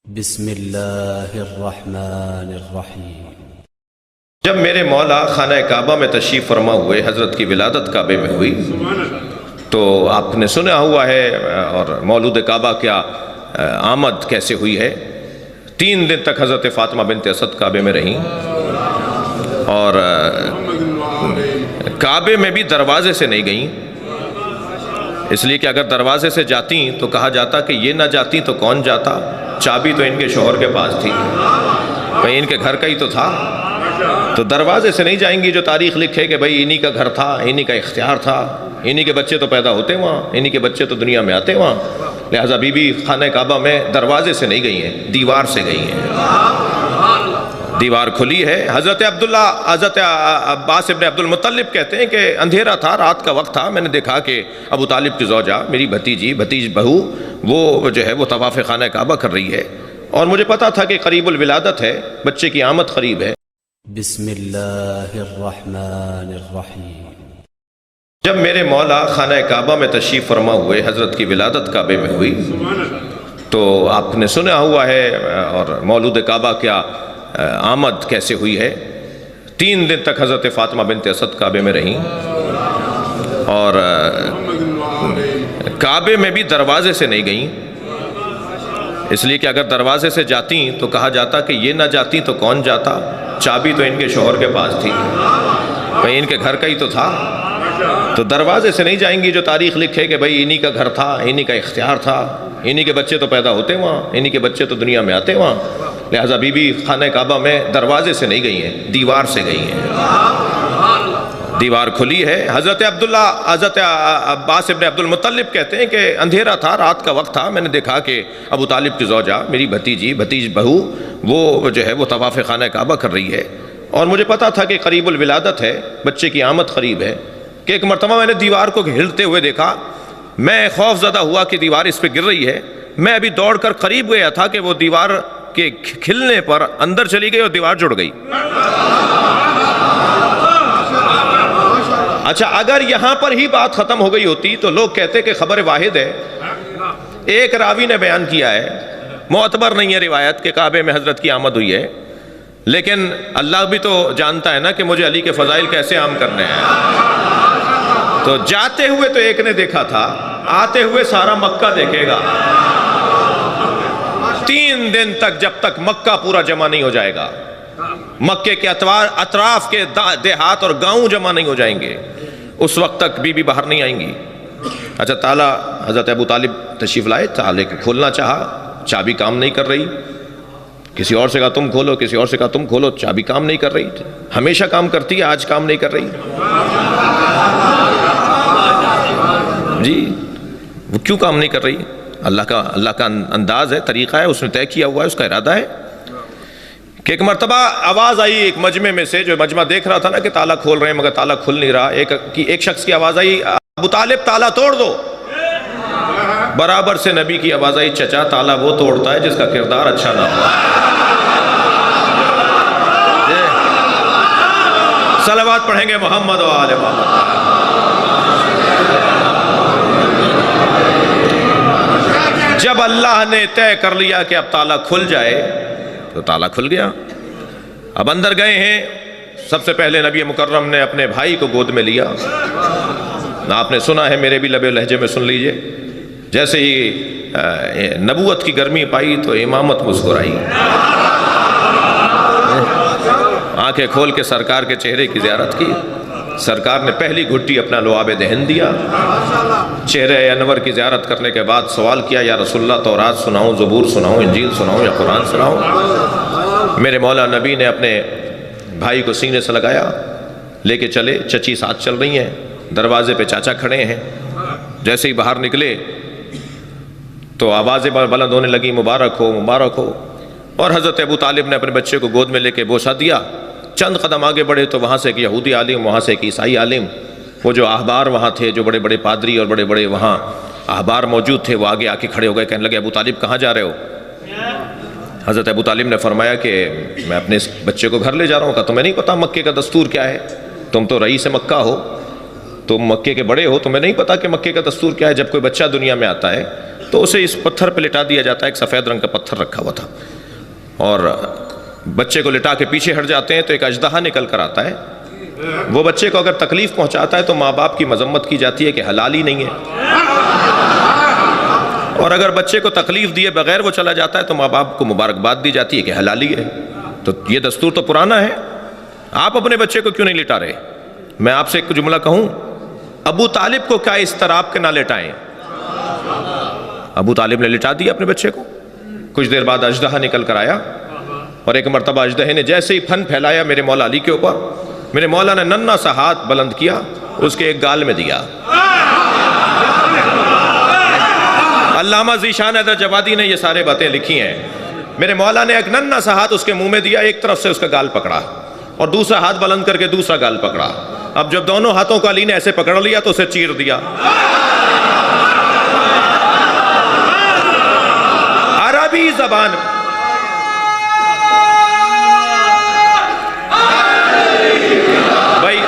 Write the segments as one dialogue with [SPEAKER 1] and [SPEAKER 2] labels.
[SPEAKER 1] بسم اللہ الرحمن الرحیم۔
[SPEAKER 2] جب میرے مولا خانہ کعبہ میں تشریف فرما ہوئے، حضرت کی ولادت کعبے میں ہوئی، تو آپ نے سنا ہوا ہے اور مولود کعبہ کیا آمد کیسے ہوئی ہے۔ 3 دن تک حضرت فاطمہ بنت اسد کعبے میں رہیں، اور کعبے میں بھی دروازے سے نہیں گئیں، اس لیے کہ اگر دروازے سے جاتی تو کہا جاتا کہ یہ نہ جاتی تو کون جاتا، چابی تو ان کے شوہر کے پاس تھی، بھئی ان کے گھر کا ہی تو تھا، تو دروازے سے نہیں جائیں گی جو تاریخ لکھے کہ بھئی انہی کا گھر تھا، انہی کا اختیار تھا، انہی کے بچے تو پیدا ہوتے وہاں، انہی کے بچے تو دنیا میں آتے وہاں۔ لہٰذا بی بی خانہ کعبہ میں دروازے سے نہیں گئی ہیں، دیوار سے گئی ہیں، دیوار کھلی ہے۔ حضرت عباس ابن عبد المطلب کہتے ہیں کہ اندھیرا تھا، رات کا وقت تھا، میں نے دیکھا کہ ابو طالب کی زوجہ میری بھتیج بہو وہ جو ہے وہ طواف خانہ کعبہ کر رہی ہے، اور مجھے پتا تھا کہ قریب الولادت ہے، بچے کی آمد قریب ہے۔
[SPEAKER 1] بسم اللہ الرحمن الرحیم۔
[SPEAKER 2] جب میرے مولا خانہ کعبہ میں تشریف فرما ہوئے، حضرت کی ولادت کعبے میں ہوئی، تو آپ نے سنا ہوا ہے اور مولود کعبہ کیا آمد کیسے ہوئی ہے۔ 3 دن تک حضرت فاطمہ بنت اسد کعبے میں رہیں، اور کعبے میں بھی دروازے سے نہیں گئیں، اس لیے کہ اگر دروازے سے جاتی تو کہا جاتا کہ یہ نہ جاتی تو کون جاتا، چابی تو ان کے شوہر کے پاس تھی، بھئی ان کے گھر کا ہی تو تھا، تو دروازے سے نہیں جائیں گی جو تاریخ لکھے کہ بھئی انہی کا گھر تھا، انہی کا اختیار تھا، انہی کے بچے تو پیدا ہوتے وہاں، انہی کے بچے تو دنیا میں آتے وہاں۔ لہٰذا بی بی خانہ کعبہ میں دروازے سے نہیں گئی ہیں، دیوار سے گئی ہیں، دیوار کھلی ہے۔ حضرت عباس ابن عبد المطلب کہتے ہیں کہ اندھیرا تھا، رات کا وقت تھا، میں نے دیکھا کہ ابو طالب کی زوجہ میری بھتیج بہو وہ جو ہے وہ طواف خانہ کعبہ کر رہی ہے، اور مجھے پتا تھا کہ قریب الولادت ہے، بچے کی آمد قریب ہے، کہ ایک مرتبہ میں نے دیوار کو ہلتے ہوئے دیکھا، میں خوف زدہ ہوا کہ دیوار اس پہ گر رہی ہے، میں ابھی دوڑ کر قریب گیا تھا کہ وہ دیوار کے کھلنے پر اندر چلی گئی اور دیوار جڑ گئی۔ اچھا، اگر یہاں پر ہی بات ختم ہو گئی ہوتی تو لوگ کہتے کہ خبر واحد ہے، ایک راوی نے بیان کیا ہے، معتبر نہیں ہے روایت کہ کعبے میں حضرت کی آمد ہوئی ہے، لیکن اللہ بھی تو جانتا ہے نا کہ مجھے علی کے فضائل کیسے عام کرنے ہیں، تو جاتے ہوئے تو ایک نے دیکھا تھا، آتے ہوئے سارا مکہ دیکھے گا۔ 3 دن تک جب تک مکہ پورا جمع نہیں ہو جائے گا، مکے کے اطراف کے دیہات اور گاؤں جمع نہیں ہو جائیں گے، اس وقت تک بی بی باہر نہیں آئیں گی۔ اچھا، تالا حضرت ابو طالب تشریف لائے، تالے کو کھولنا چاہا، چابی کام نہیں کر رہی، کسی اور سے کہا تم کھولو، کسی اور سے کہا تم کھولو، چابی کام نہیں کر رہی، ہمیشہ کام کرتی ہے، آج کام نہیں کر رہی جی، وہ کیوں کام نہیں کر رہی؟ اللہ کا انداز ہے، طریقہ ہے، اس نے طے کیا ہوا ہے، اس کا ارادہ ہے۔ کہ ایک مرتبہ آواز آئی ایک مجمع میں سے، جو مجمع دیکھ رہا تھا نا کہ تالا کھول رہے ہیں مگر تالا کھل نہیں رہا، ایک شخص کی آواز آئی، ابو طالب تالا توڑ دو۔ برابر سے نبی کی آواز آئی، چچا تالا وہ توڑتا ہے جس کا کردار اچھا نہ ہو۔ صلوات پڑھیں گے محمد و آل محمد۔ جب اللہ نے طے کر لیا کہ اب تالا کھل جائے تو تالا کھل گیا۔ اب اندر گئے ہیں، سب سے پہلے نبی مکرم نے اپنے بھائی کو گود میں لیا، آپ نے سنا ہے، میرے بھی لب لہجے میں سن لیجئے، جیسے ہی نبوت کی گرمی پائی تو امامت مسکرائی، آنکھیں کھول کے سرکار کے چہرے کی زیارت کی، سرکار نے پہلی گھٹی اپنا لعاب دہن دیا، چہرے انور کی زیارت کرنے کے بعد سوال کیا، یا رسول اللہ تورات سناؤں، زبور سناؤں، انجیل سناؤں یا قرآن سناؤں؟ میرے مولا نبی نے اپنے بھائی کو سینے سے لگایا، لے کے چلے، چچی ساتھ چل رہی ہیں، دروازے پہ چاچا کھڑے ہیں، جیسے ہی باہر نکلے تو آوازیں بلند ہونے لگی، مبارک ہو مبارک ہو، اور حضرت ابو طالب نے اپنے بچے کو گود میں لے کے بوسہ دیا۔ چند قدم آگے بڑھے تو وہاں سے ایک یہودی عالم، وہاں سے ایک عیسائی عالم، وہ جو احبار وہاں تھے، جو بڑے بڑے پادری اور بڑے بڑے وہاں احبار موجود تھے، وہ آگے آ کے کھڑے ہو گئے، کہنے لگے ابو طالب کہاں جا رہے ہو؟ حضرت ابو طالب نے فرمایا کہ میں اپنے اس بچے کو گھر لے جا رہا ہوں۔ کہا تمہیں نہیں پتا مکے کا دستور کیا ہے؟ تم تو رئیس مکہ ہو، تم مکے کے بڑے ہو، تمہیں نہیں پتا کہ مکے کا دستور کیا ہے؟ جب کوئی بچہ دنیا میں آتا ہے تو اسے اس پتھر پہ لٹا دیا جاتا ہے، ایک سفید رنگ کا پتھر رکھا ہوا تھا، اور بچے کو لٹا کے پیچھے ہٹ جاتے ہیں تو ایک اژدہا نکل کر آتا ہے. وہ بچے کو اگر تکلیف پہنچاتا ہے تو ماں باپ کی مذمت کی جاتی ہے کہ حلال ہی نہیں ہے، اور اگر بچے کو تکلیف دیے بغیر وہ چلا جاتا ہے تو ماں باپ کو مبارکباد دی جاتی ہے کہ حلالی ہے. تو یہ دستور تو پرانا ہے، آپ اپنے بچے کو کیوں نہیں لٹا رہے؟ میں آپ سے ایک جملہ کہوں، ابو طالب کو کیا اس طرح آپ کے نہ لٹائیں؟ ابو طالب نے لٹا دیا اپنے بچے کو. کچھ دیر بعد اژدہا نکل کر آیا، اور ایک مرتبہ اژدہے نے جیسے ہی پھن پھیلایا میرے مولا علی کے اوپر، میرے مولا نے ننھا سا ہاتھ بلند کیا، اس کے ایک گال میں دیا. علامہ ذیشان حیدر جوادی نے یہ سارے باتیں لکھی ہیں. میرے مولا نے ایک ننھا سا ہاتھ اس کے منہ میں دیا، ایک طرف سے اس کا گال پکڑا اور دوسرا ہاتھ بلند کر کے دوسرا گال پکڑا. اب جب دونوں ہاتھوں کو علی نے ایسے پکڑ لیا تو اسے چیر دیا. عربی زبان بھائی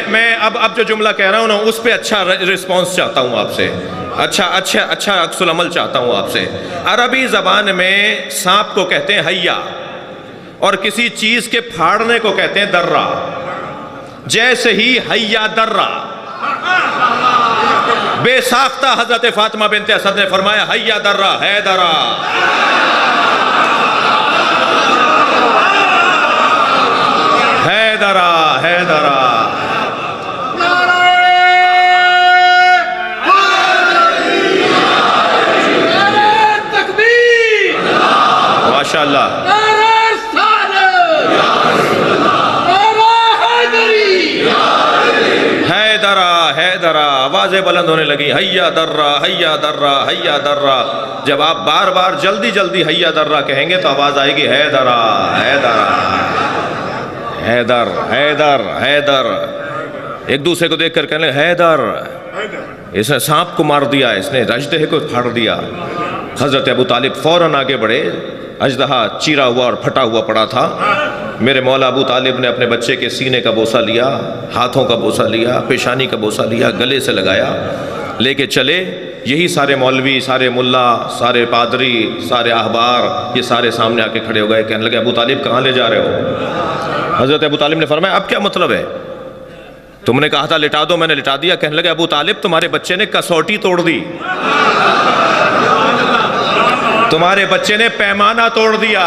[SPEAKER 2] میں اب جو جملہ کہہ رہا ہوں نا اس پہ اچھا رسپانس چاہتا ہوں آپ سے، اچھا عکس العمل چاہتا ہوں آپ سے. عربی زبان میں سانپ کو کہتے ہیں حیا، اور کسی چیز کے پھاڑنے کو کہتے ہیں درہ. جیسے ہی حیا درہ بے ساختہ حضرت فاطمہ بنت اسد نے فرمایا حیا درہ ہے درہ. ہے درہ ہے درہ. ماشاءاللہ حیدرہ آوازیں بلند ہونے لگی، حیا درہ حیا درہ حیا درہ. جب آپ بار بار جلدی جلدی حیا درہ کہیں گے تو آواز آئے گی حیدرہ حیدرہ حیدر حیدر حیدر. ایک دوسرے کو دیکھ کر کہنے لگے حیدر، اس نے سانپ کو مار دیا، اس نے اژدہے کو پھاڑ دیا. حضرت ابو طالب فوراً آگے بڑھے، اژدہا چیرا ہوا اور پھٹا ہوا پڑا تھا. میرے مولا ابو طالب نے اپنے بچے کے سینے کا بوسہ لیا، ہاتھوں کا بوسہ لیا، پیشانی کا بوسہ لیا، گلے سے لگایا، لے کے چلے. یہی سارے مولوی، سارے ملا، سارے پادری، سارے احبار، یہ سارے سامنے آ کے کھڑے ہو گئے. کہنے لگے ابو طالب کہاں لے جا رہے ہو؟ حضرت ابو طالب نے فرمایا اب کیا مطلب ہے؟ تم نے کہا تھا لٹا دو، میں نے لٹا دیا. کہنے لگے ابو طالب تمہارے بچے نے کسوٹی توڑ دی، تمہارے بچے نے پیمانہ توڑ دیا.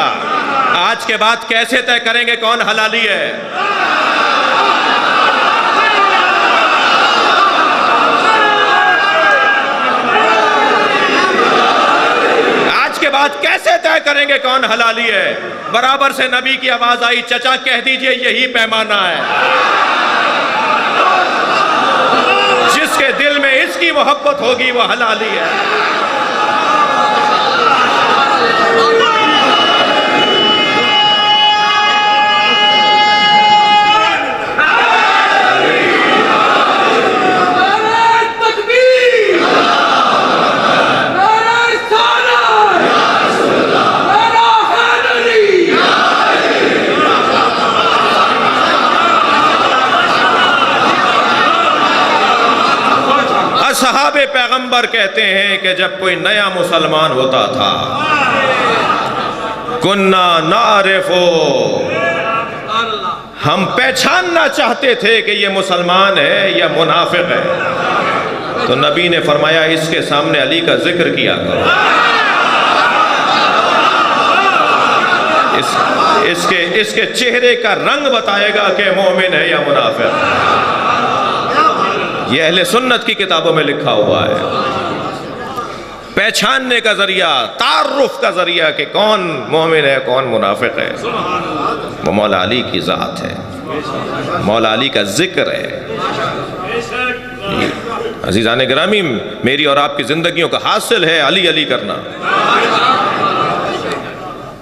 [SPEAKER 2] آج کے بعد کیسے طے کریں گے کون حلالی ہے؟ آج کے بعد کیسے طے کریں گے کون حلالی ہے؟ برابر سے نبی کی آواز آئی، چچا کہہ دیجئے یہی پیمانہ ہے. جس کے دل میں اس کی محبت ہوگی وہ حلالی ہے. صحابہ پیغمبر کہتے ہیں کہ جب کوئی نیا مسلمان ہوتا تھا، کننا نعرفو، ہم پہچاننا چاہتے تھے کہ یہ مسلمان ہے یا منافق ہے. تو نبی نے فرمایا اس کے سامنے علی کا ذکر کیا کرو، اس کے چہرے کا رنگ بتائے گا کہ مومن ہے یا منافق. یہ اہل سنت کی کتابوں میں لکھا ہوا ہے. پہچاننے کا ذریعہ، تعارف کا ذریعہ کہ کون مومن ہے کون منافق ہے، وہ مولا علی کی ذات ہے، مولا علی کا ذکر ہے. عزیزان گرامی، میری اور آپ کی زندگیوں کا حاصل ہے علی علی کرنا.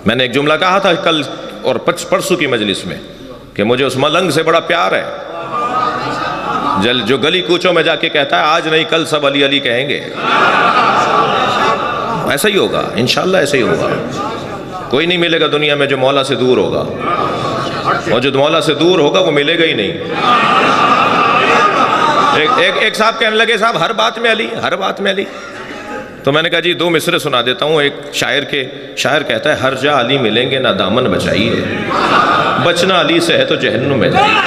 [SPEAKER 2] میں نے ایک جملہ کہا تھا کل اور پرسوں کی مجلس میں کہ مجھے اس ملنگ سے بڑا پیار ہے جو گلی کوچوں میں جا کے کہتا ہے آج نہیں کل سب علی علی کہیں گے. ایسا ہی ہوگا انشاءاللہ، ایسا ہی ہوگا. کوئی نہیں ملے گا دنیا میں جو مولا سے دور ہوگا، اور جو مولا سے دور ہوگا وہ ملے گا ہی نہیں. ایک صاحب کہنے لگے صاحب ہر بات میں علی، ہر بات میں علی. تو میں نے کہا جی 2 مصرے سنا دیتا ہوں ایک شاعر کہتا ہے ہر جا علی ملیں گے نہ دامن بچائیے، بچنا علی سے ہے تو جہنم میں جائیے۔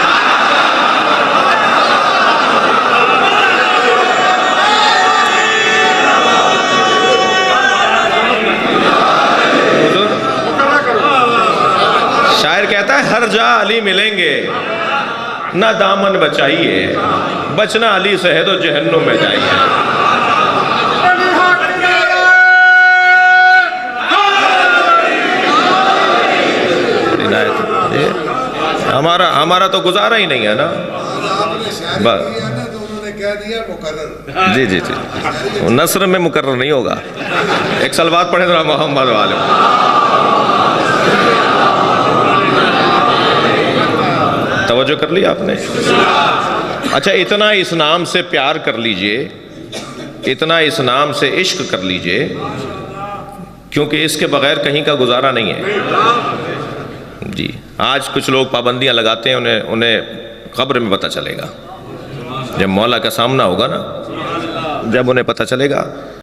[SPEAKER 2] شاعر کہتا ہے ہر جا علی ملیں گے نہ دامن بچائیے، بچنا علی سے ہے تو جہنم میں جائیے۔ ہمارا تو گزارا ہی نہیں ہے نا، بس جی جی جی نثر میں مقرر نہیں ہوگا۔ ایک صلوات پڑھیں ذرا محمد والے۔ توجہ کر لی آپ نے؟ اچھا اتنا اس نام سے پیار کر لیجئے، اتنا اس نام سے عشق کر لیجئے، کیونکہ اس کے بغیر کہیں کا گزارا نہیں ہے۔ جی آج کچھ لوگ پابندیاں لگاتے ہیں، انہیں قبر میں پتہ چلے گا، جب مولا کا سامنا ہوگا نا، جب انہیں پتہ چلے گا